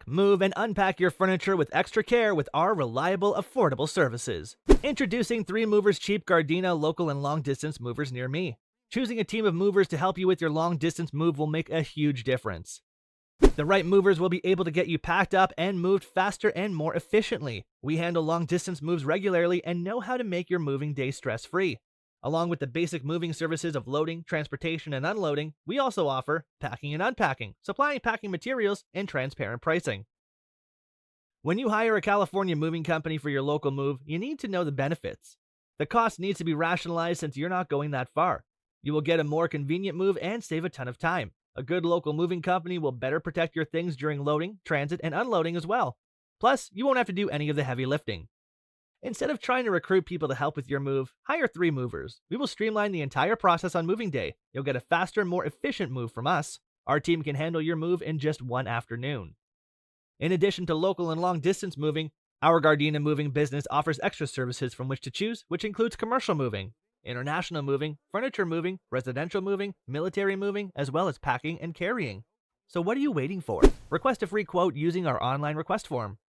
Pack, move, and unpack your furniture with extra care with our reliable, affordable services. Introducing 3 Movers Cheap Gardena local and long-distance movers near me. Choosing a team of movers to help you with your long-distance move will make a huge difference. The right movers will be able to get you packed up and moved faster and more efficiently. We handle long-distance moves regularly and know how to make your moving day stress-free. Along with the basic moving services of loading, transportation, and unloading, we also offer packing and unpacking, supplying packing materials, and transparent pricing. When you hire a California moving company for your local move, you need to know the benefits. The cost needs to be rationalized since you're not going that far. You will get a more convenient move and save a ton of time. A good local moving company will better protect your things during loading, transit, and unloading as well. Plus, you won't have to do any of the heavy lifting. Instead of trying to recruit people to help with your move, hire 3 movers. We will streamline the entire process on moving day. You'll get a faster, more efficient move from us. Our team can handle your move in just one afternoon. In addition to local and long-distance moving, our Gardena moving business offers extra services from which to choose, which includes commercial moving, international moving, furniture moving, residential moving, military moving, as well as packing and carrying. So what are you waiting for? Request a free quote using our online request form.